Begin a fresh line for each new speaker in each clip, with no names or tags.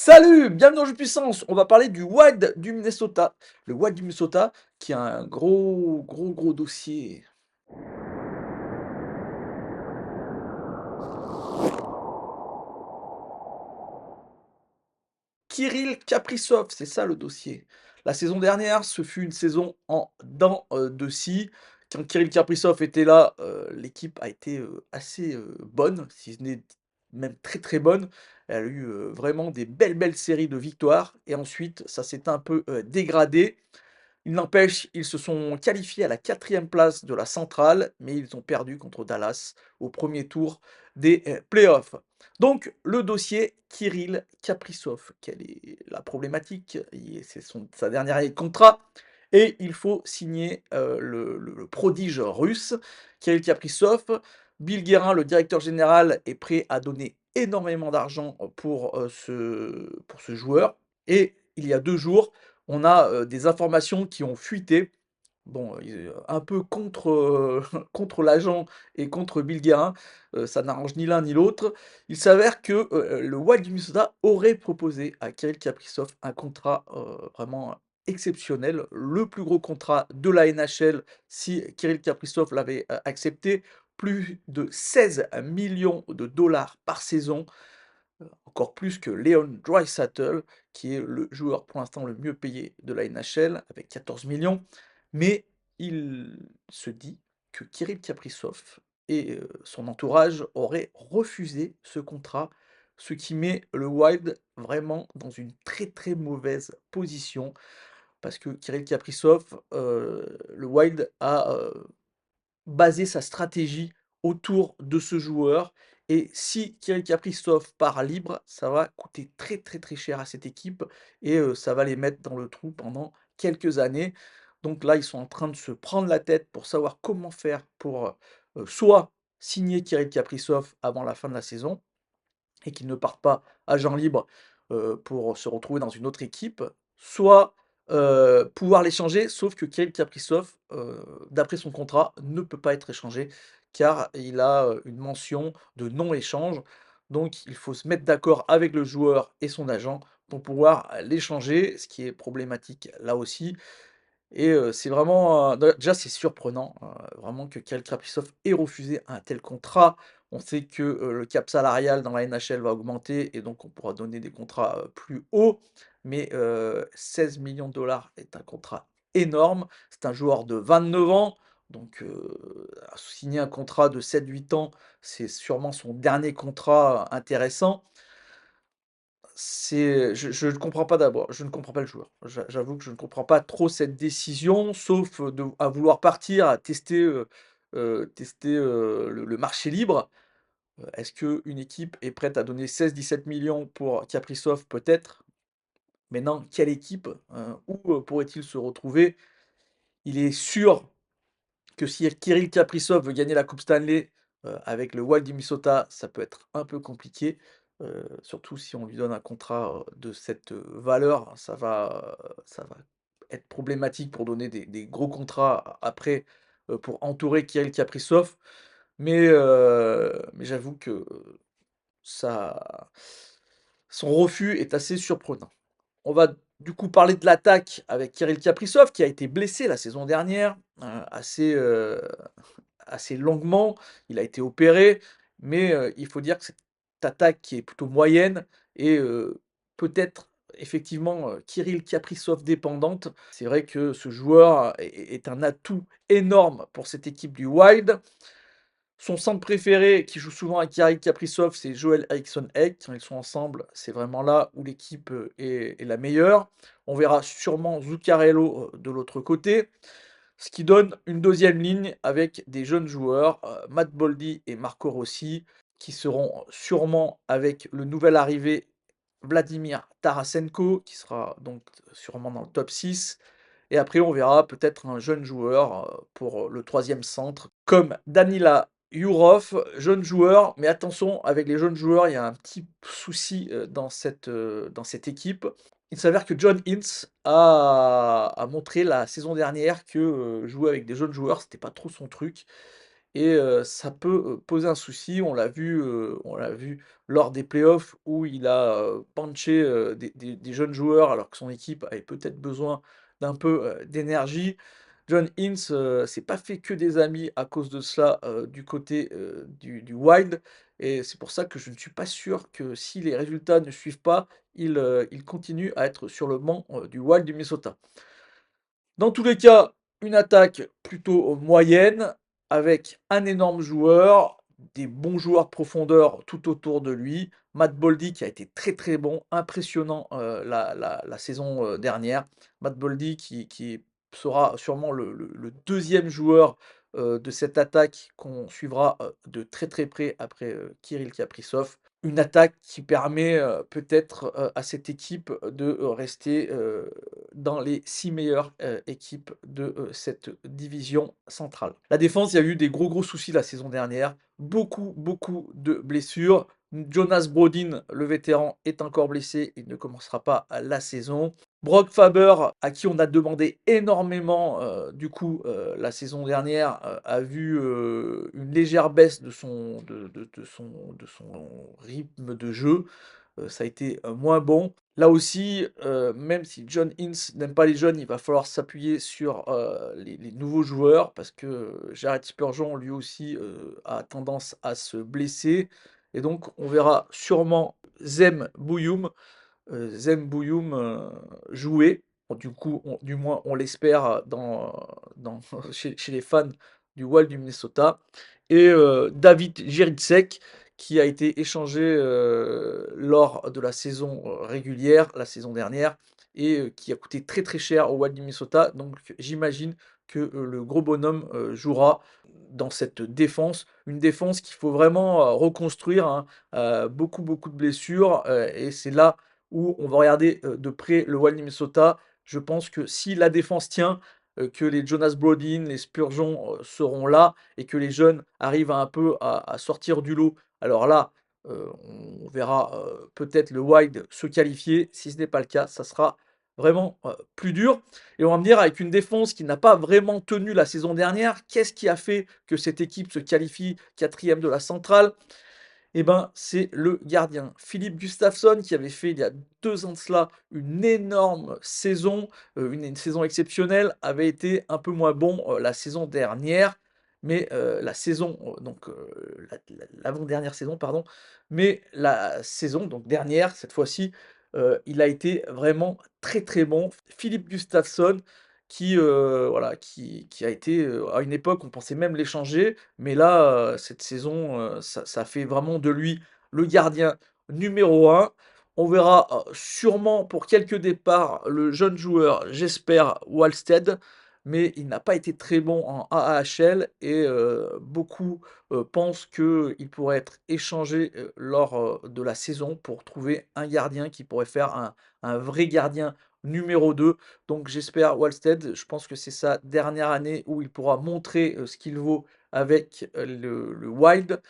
Salut, bienvenue dans Jeu Puissance. On va parler du Wild du Minnesota. Le Wild du Minnesota qui a un gros dossier. Kirill Kaprizov, c'est ça le dossier. La saison dernière, ce fut une saison en dents de scie. Quand Kirill Kaprizov était là, l'équipe a été assez bonne, si ce n'est même très bonne. Elle a eu vraiment des belles séries de victoires. Et ensuite, ça s'est un peu dégradé. Il n'empêche, ils se sont qualifiés à la 4e place de la centrale, mais ils ont perdu contre Dallas au premier tour des playoffs. Donc, le dossier Kirill Kaprizov, quelle est la problématique? C'est sa dernière année de contrat et il faut signer le prodige russe, Kirill Kaprizov. Bill Guerin, le directeur général, est prêt à donner énormément d'argent pour ce joueur. Et il y a 2 jours, on a des informations qui ont fuité, bon, un peu contre, contre l'agent et contre Bill Guerin, ça n'arrange ni l'un ni l'autre. Il s'avère que le Wild du Minnesota aurait proposé à Kirill Kaprizov un contrat vraiment exceptionnel, le plus gros contrat de la NHL si Kirill Kaprizov l'avait accepté, plus de 16 millions de dollars par saison, encore plus que Leon Draisaitl, qui est le joueur pour l'instant le mieux payé de la NHL avec 14 millions. Mais il se dit que Kirill Kaprizov et son entourage auraient refusé ce contrat, ce qui met le Wild vraiment dans une très mauvaise position parce que Kirill Kaprizov, le Wild a baser sa stratégie autour de ce joueur. Et si Kirill Kaprizov part libre, ça va coûter très cher à cette équipe et ça va les mettre dans le trou pendant quelques années. Donc là, ils sont en train de se prendre la tête pour savoir comment faire pour soit signer Kirill Kaprizov avant la fin de la saison, et qu'il ne parte pas agent libre, pour se retrouver dans une autre équipe, soit, pouvoir l'échanger, sauf que Kirill Kaprizov, d'après son contrat, ne peut pas être échangé car il a, une mention de non-échange. Donc il faut se mettre d'accord avec le joueur et son agent pour pouvoir l'échanger, ce qui est problématique là aussi. Et c'est vraiment, déjà c'est surprenant, vraiment que Kirill Kaprizov ait refusé un tel contrat. On sait que, le cap salarial dans la NHL va augmenter et donc on pourra donner des contrats, plus hauts. Mais 16 millions de dollars est un contrat énorme. C'est un joueur de 29 ans, donc signer un contrat de 7 8 ans, c'est sûrement son dernier contrat intéressant. Je ne comprends pas d'abord, je ne comprends pas le joueur. J'avoue que je ne comprends pas trop cette décision, sauf, à vouloir partir, à tester le marché libre. Est-ce qu'une équipe est prête à donner 16 17 millions pour Kaprizov? Peut-être, mais non, quelle équipe? Où, pourrait-il se retrouver? Il est sûr que si Kirill Kaprizov veut gagner la coupe Stanley, avec le Wild du Minnesota, ça peut être un peu compliqué, surtout si on lui donne un contrat, de cette, valeur. Ça va être problématique pour donner des gros contrats après, pour entourer Kirill Kaprizov. Mais j'avoue que ça son refus est assez surprenant. On va du coup parler de l'attaque avec Kirill Kaprizov qui a été blessé la saison dernière, assez longuement. Il a été opéré, mais il faut dire que cette attaque qui est plutôt moyenne et peut-être effectivement, Kirill Kaprizov dépendante. C'est vrai que ce joueur est un atout énorme pour cette équipe du Wild. Son centre préféré qui joue souvent avec Kirill Kaprizov, c'est Joel Eriksson-Ek. Quand ils sont ensemble, c'est vraiment là où l'équipe, est la meilleure. On verra sûrement Zuccarello, de l'autre côté. Ce qui donne une deuxième ligne avec des jeunes joueurs, Matt Boldy et Marco Rossi, qui seront sûrement avec le nouvel arrivé Vladimir Tarasenko, qui sera donc sûrement dans le top 6. Et après, on verra peut-être un jeune joueur pour le troisième centre, comme Danila Yurov, jeune joueur. Mais attention, avec les jeunes joueurs, il y a un petit souci dans cette équipe. Il s'avère que John Ince a montré la saison dernière que jouer avec des jeunes joueurs, c'était pas trop son truc. et ça peut, poser un souci. On l'a vu lors des playoffs où il a, benché, des jeunes joueurs alors que son équipe avait peut-être besoin d'un peu, d'énergie. John Ince, s'est pas fait que des amis à cause de cela, du côté, du Wild, et c'est pour ça que je ne suis pas sûr que si les résultats ne suivent pas, il continue à être sur le banc, du Wild du Minnesota. Dans tous les cas, une attaque plutôt moyenne, avec un énorme joueur, des bons joueurs de profondeur tout autour de lui. Matt Boldy qui a été très très bon, impressionnant la saison dernière. Matt Boldy qui sera sûrement le deuxième joueur de cette attaque qu'on suivra de très très près après Kirill Kaprizov. Une attaque qui permet, peut-être, à cette équipe de, rester, dans les 6 meilleures, équipes de, cette division centrale. La défense, il y a eu des gros, gros soucis la saison dernière. Beaucoup, beaucoup de blessures. Jonas Brodin, le vétéran, est encore blessé, il ne commencera pas la saison. Brock Faber, à qui on a demandé énormément, du coup, la saison dernière, a vu, une légère baisse de son rythme de jeu. Ça a été, moins bon. Là aussi, même si John Ince n'aime pas les jeunes, il va falloir s'appuyer sur, les nouveaux joueurs parce que Jared Spurgeon, lui aussi, a tendance à se blesser, et donc on verra sûrement Zem Bouyoum, jouer. Bon, du coup, du moins on l'espère, dans chez les fans du Wild du Minnesota, et David Jiricek qui a été échangé, lors de la saison, régulière, la saison dernière, et qui a coûté très, très cher au Wild du Minnesota. Donc j'imagine que, le gros bonhomme, jouera dans cette défense. Une défense qu'il faut vraiment, reconstruire, hein. Beaucoup, beaucoup de blessures, et c'est là où on va regarder, de près le Wild Minnesota. Je pense que si la défense tient, que les Jonas Brodin, les Spurgeon, seront là, et que les jeunes arrivent un peu à sortir du lot, alors là, on verra, peut-être le Wild se qualifier. Si ce n'est pas le cas, ça sera vraiment, plus dur, et on va me dire avec une défense qui n'a pas vraiment tenu la saison dernière, qu'est-ce qui a fait que cette équipe se qualifie 4e de la centrale? Eh ben, c'est le gardien Philippe Gustafsson qui avait fait il y a 2 ans de cela une énorme saison, une saison exceptionnelle, avait été un peu moins bon, la saison dernière, mais la saison, donc l'avant-dernière saison, pardon, mais la saison donc dernière, cette fois-ci, il a été vraiment très, très bon. Philippe Gustafsson qui, voilà, qui a été, à une époque, on pensait même l'échanger, mais là, cette saison, ça fait vraiment de lui le gardien numéro un. On verra, sûrement pour quelques départs le jeune joueur, j'espère, Wallstedt, mais il n'a pas été très bon en AAHL, et beaucoup, pensent qu'il pourrait être échangé, lors, de la saison pour trouver un gardien qui pourrait faire un vrai gardien numéro 2. Donc j'espère Wallstedt, je pense que c'est sa dernière année où il pourra montrer, ce qu'il vaut avec, le Wild.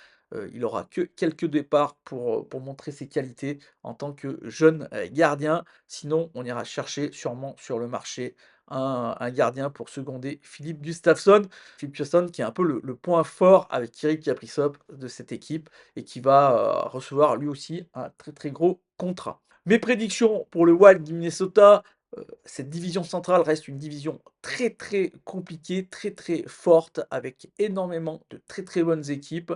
Il aura que quelques départs pour montrer ses qualités en tant que jeune, gardien. Sinon, on ira chercher sûrement sur le marché un gardien pour seconder Philippe Gustafsson. Philippe Gustafsson qui est un peu le point fort avec Kirill Kaprizov de cette équipe, et qui va, recevoir lui aussi un très, très gros contrat. Mes prédictions pour le Wild du Minnesota: cette division centrale reste une division très, très compliquée, très, très forte, avec énormément de très, très bonnes équipes.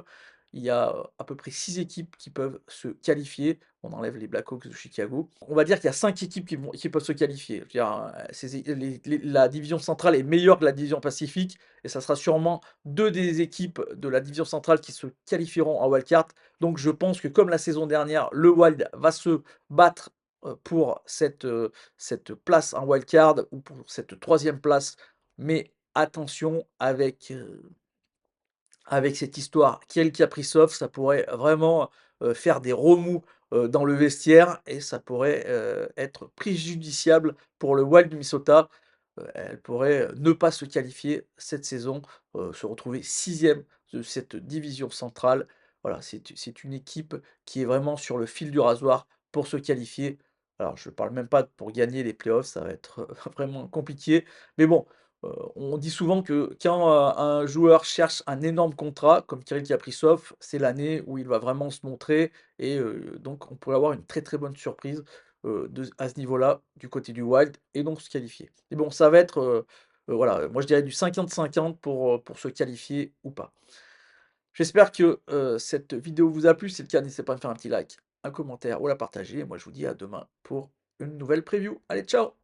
Il y a, à peu près 6 équipes qui peuvent se qualifier. On enlève les Blackhawks de Chicago. On va dire qu'il y a 5 équipes qui peuvent se qualifier. Je veux dire, ces é les la division centrale est meilleure que la division Pacifique, et ça sera sûrement 2 des équipes de la division centrale qui se qualifieront en wild card. Donc je pense que comme la saison dernière, le Wild va se battre, pour cette place en wild card, ou pour cette troisième place. Mais attention avec cette histoire Kirill Kaprizov, ça pourrait vraiment, faire des remous, dans le vestiaire, et ça pourrait, être préjudiciable pour le Wild du Minnesota. Elle pourrait, ne pas se qualifier cette saison, se retrouver 6e de cette division centrale. Voilà, c'est une équipe qui est vraiment sur le fil du rasoir pour se qualifier. Alors je ne parle même pas pour gagner les playoffs, ça va être, vraiment compliqué. Mais bon, On dit souvent que quand, un joueur cherche un énorme contrat, comme Kirill Kaprizov, c'est l'année où il va vraiment se montrer et donc on pourrait avoir une très, très bonne surprise, à ce niveau-là, du côté du Wild et donc se qualifier. Mais bon, ça va être, voilà, moi je dirais du 50-50 pour se qualifier ou pas. J'espère que, cette vidéo vous a plu. Si c'est le cas, n'hésitez pas à me faire un petit like, un commentaire ou à la partager. Et moi je vous dis à demain pour une nouvelle preview. Allez, ciao!